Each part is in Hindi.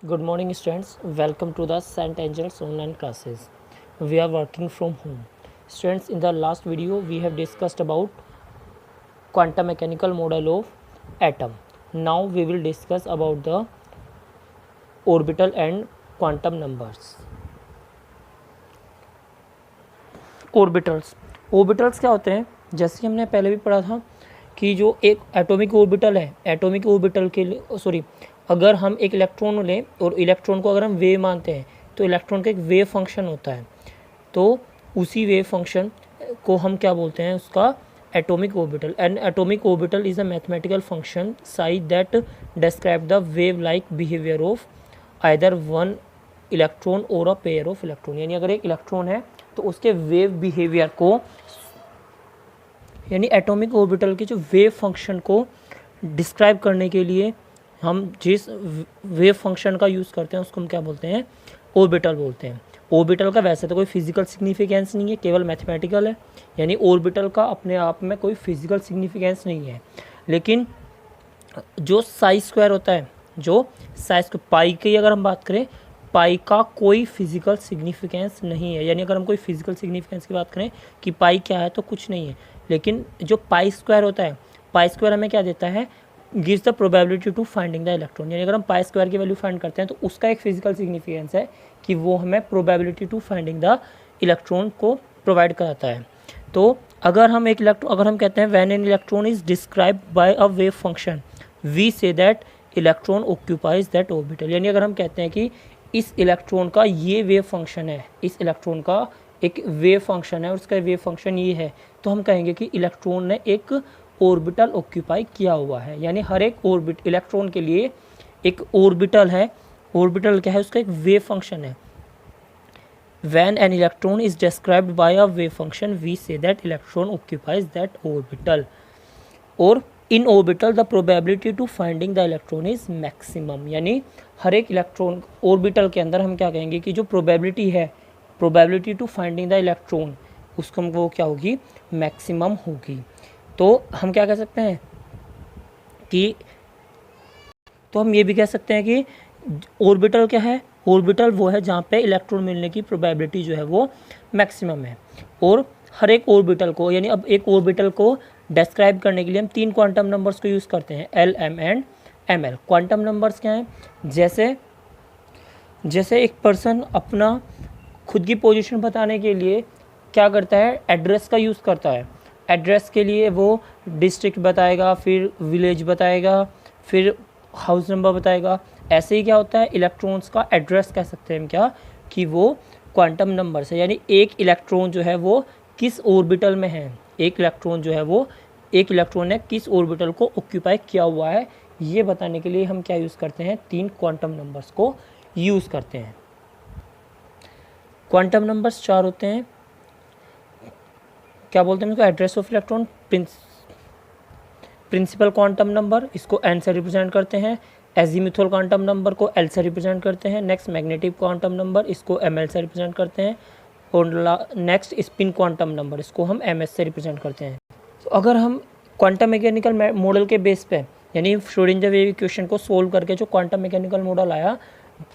Good morning students, welcome to the St. Angels online classes. We are working from home. Students, in the last video we have discussed about quantum mechanical model of atom. Now we will discuss about the orbital and quantum numbers. Orbitals क्या होते हैं? जैसे हमने पहले भी पढ़ा था कि जो एक एटॉमिक ऑर्बिटल है, एटॉमिक ऑर्बिटल के लिए अगर हम एक इलेक्ट्रॉन लें और इलेक्ट्रॉन को अगर हम वेव मानते हैं तो इलेक्ट्रॉन का एक वेव फंक्शन होता है, तो उसी वेव फंक्शन को हम क्या बोलते हैं? उसका atomic orbital. N atomic orbital is a mathematical function size that describe the wave like behaviour of either one electron और अ पेयर ऑफ इलेक्ट्रॉन. यानी अगर एक इलेक्ट्रॉन है तो उसके वेव बिहेवियर को, यानी एटॉमिक ऑर्बिटल के जो वेव फंक्शन को डिस्क्राइब करने के लिए हम जिस वेव फंक्शन का यूज़ करते हैं उसको हम क्या बोलते हैं? ऑर्बिटल बोलते हैं. ऑर्बिटल का वैसे तो कोई फिजिकल सिग्निफिकेंस नहीं है, केवल मैथमेटिकल है. यानी ऑर्बिटल का अपने आप में कोई फिजिकल सिग्निफिकेंस नहीं है, लेकिन जो साई स्क्वायर होता है, जो साई स्क्वायर पाई की अगर हम बात करें, पाई का कोई फिजिकल सिग्निफिकेंस नहीं है. यानी अगर हम कोई फिजिकल सिग्निफिकेंस की बात करें कि पाई क्या है तो कुछ नहीं है, लेकिन जो पाई स्क्वायर होता है, पाई स्क्वायर हमें क्या देता है? Gives the probability to finding the electron. यानी अगर हम पाई स्क्वायर की वैल्यू फाइंड करते हैं तो उसका एक फिजिकल सिग्निफिकेंस है कि वो हमें probability to finding the electron को प्रोवाइड कराता है. तो अगर हम अगर हम कहते हैं when an electron is describe by a wave function we say that electron occupies that orbital. यानी अगर हम कहते हैं कि इस इलेक्ट्रॉन का ये वेव फंक्शन है, इस इलेक्ट्रॉन का एक वेव फंक्शन है और उसका वेव फंक्शन ये है, तो हम कहेंगे कि इलेक्ट्रॉन ने एक ऑर्बिटल ऑक्यूपाई किया हुआ है. यानी हर एक इलेक्ट्रॉन के लिए एक ऑर्बिटल है. ऑर्बिटल क्या है? उसका एक वेव फंक्शन है. When an electron is described by a wave function, we say that electron occupies that orbital. और in orbital the probability to finding the electron is maximum. यानी हर एक इलेक्ट्रॉन ऑर्बिटल के अंदर हम क्या कहेंगे कि जो प्रोबेबिलिटी है, probability to finding the electron, उसको वो क्या होगी? मैक्सिमम होगी. तो हम क्या कह सकते हैं कि, तो हम ये भी कह सकते हैं कि ऑर्बिटल क्या है? ऑर्बिटल वो है जहाँ पे इलेक्ट्रॉन मिलने की प्रोबेबिलिटी जो है वो मैक्सिमम है. और हर एक ऑर्बिटल को, यानी अब एक ऑर्बिटल को डिस्क्राइब करने के लिए हम 3 क्वांटम नंबर्स को यूज़ करते हैं, L, M and M L. Quantum numbers क्या हैं? जैसे एक पर्सन अपना खुद की पोजीशन बताने के लिए क्या करता है? एड्रेस का यूज़ करता है. एड्रेस के लिए वो डिस्ट्रिक्ट बताएगा, फिर विलेज बताएगा, फिर हाउस नंबर बताएगा. ऐसे ही क्या होता है? इलेक्ट्रॉन्स का एड्रेस कह सकते हैं हम क्या, कि वो क्वांटम नंबर है. यानी एक इलेक्ट्रॉन जो है वो किस ऑर्बिटल में है, एक इलेक्ट्रॉन ने किस ऑर्बिटल को ऑक्यूपाई किया हुआ है, ये बताने के लिए हम क्या यूज़ करते हैं? 3 क्वांटम नंबर्स को यूज़ करते हैं. क्वांटम नंबर्स 4 होते हैं. क्या बोलते हैं इसको? Address of electron, principal quantum number, इसको एन से रिप्रेजेंट करते हैं. एजीमुथल क्वांटम नंबर को एल से रिप्रेजेंट करते हैं. नेक्स्ट मैग्नेटिक क्वांटम नंबर, इसको एम एल से रिप्रेजेंट करते हैं. और नेक्स्ट स्पिन क्वांटम नंबर, इसको हम एम एस से रिप्रेजेंट करते हैं. तो अगर हम क्वांटम मैकेनिकल मॉडल के बेस पे, यानी श्रोडिंगर वेव इक्वेशन को सोल्व करके जो क्वांटम मैकेनिकल मॉडल आया,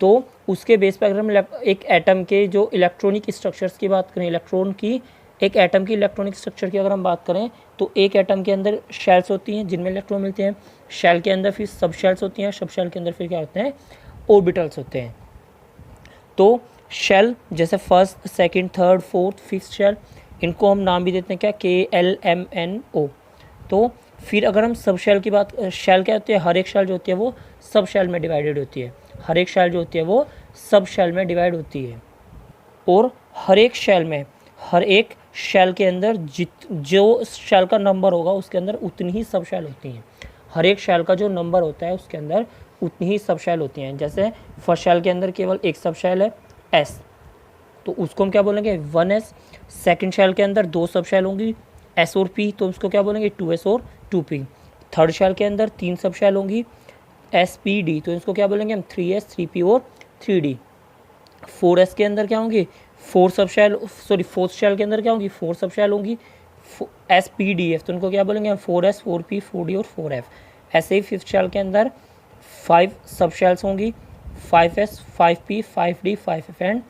तो उसके बेस पे अगर हम एक एटम के जो इलेक्ट्रॉनिक स्ट्रक्चर्स की बात करें, एक एटम की इलेक्ट्रॉनिक स्ट्रक्चर की अगर हम बात करें, तो एक एटम के अंदर शेल्स होती हैं जिनमें इलेक्ट्रॉन मिलते हैं. शेल के अंदर फिर सब शेल्स होती हैं. सब शेल के अंदर फिर क्या होते हैं? ऑर्बिटल्स होते हैं. तो शेल जैसे first, second, third, fourth, fifth shell, इनको हम नाम भी देते हैं क्या? के, एल, एम, एन, ओ. तो फिर अगर हम सब शेल की बात, शेल क्या होती है? हर एक शेल जो होती है वो सब शेल में डिवाइडेड होती है. हर एक शेल जो होती है वो सब शेल में डिवाइड होती है. और हर एक शेल के अंदर जो शेल का नंबर होगा उसके अंदर उतनी ही सब शेल होती हैं. हर एक शेल का जो नंबर होता है उसके अंदर उतनी ही सब शेल होती हैं. जैसे फर्स्ट शेल के अंदर केवल एक सब शेल है, एस, तो उसको हम क्या बोलेंगे? 1s. सेकंड शेल के अंदर 2 सब शेल होंगी, एस और पी, तो उसको क्या बोलेंगे? 2s और 2p. थर्ड शेल के अंदर 3 सब शेल होंगी, एस, पी, डी, तो इसको क्या बोलेंगे हम? 3s, 3p और 3d. 4s के अंदर क्या होंगी? फोर्थ शेल के अंदर क्या होंगी? 4 सब शेल होंगी, एस, पी, डी, एफ, तो उनको क्या बोलेंगे हम? 4s, 4p, 4d और 4f. ऐसे ही फिफ्थ शेल के अंदर 5 सब शेल्स होंगी, 5s 5p 5d 5f and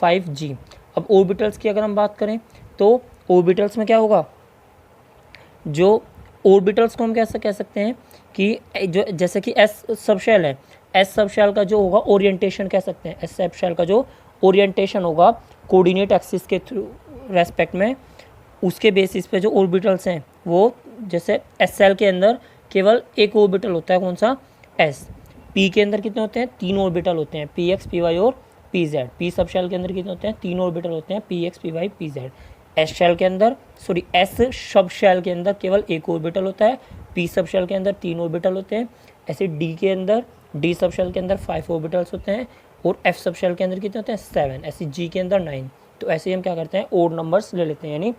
5g। अब ऑर्बिटल्स की अगर हम बात करें तो ऑर्बिटल्स में क्या होगा, जो ऑर्बिटल्स को हम कैसे कह सकते हैं कि जो जैसे कि एस सब शेल है, एस सब शेल का जो होगा ओरिएंटेशन कह सकते हैं, एस सब शेल का जो ओरिएंटेशन होगा कोऑर्डिनेट एक्सिस के थ्रू रेस्पेक्ट में, उसके बेसिस पे जो ऑर्बिटल्स हैं वो, जैसे एस सेल के अंदर केवल एक ऑर्बिटल होता है, कौन सा, एस। पी के अंदर कितने होते हैं, 3 ऑर्बिटल होते हैं, पी एक्स पी वाई और पी जेड। पी सब शेल के अंदर कितने होते हैं, 3 ऑर्बिटल होते हैं, P X P Y P Z. S shell के अंदर, सॉरी एस सब शेल के अंदर केवल एक ऑर्बिटल होता है, पी सब शेल के अंदर 3 ऑर्बिटल होते हैं। ऐसे डी के अंदर, डी सब शेल के अंदर 5 ऑर्बिटल्स होते हैं, और एफ सब शेल के अंदर कितने होते हैं, 7। ऐसे जी के अंदर 9। तो ऐसे ही हम क्या करते हैं, ओड नंबर्स ले लेते हैं, यानी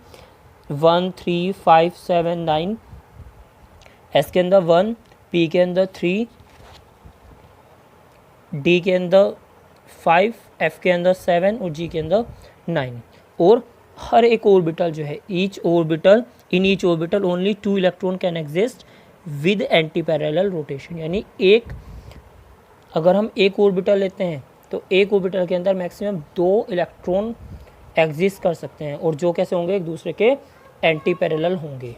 1 3 5 7 9। एस के अंदर 1, पी के अंदर 3, डी के अंदर 5, एफ के अंदर 7 और जी के अंदर 9। और हर एक ऑर्बिटल जो है, each orbital, in each orbital only 2 electron can exist with anti parallel rotation. यानी एक, अगर हम एक ऑर्बिटल लेते हैं तो एक ऑर्बिटल के अंदर मैक्सिमम 2 इलेक्ट्रॉन एग्जिस्ट कर सकते हैं, और जो कैसे होंगे, एक दूसरे के एंटी पैरेलल होंगे।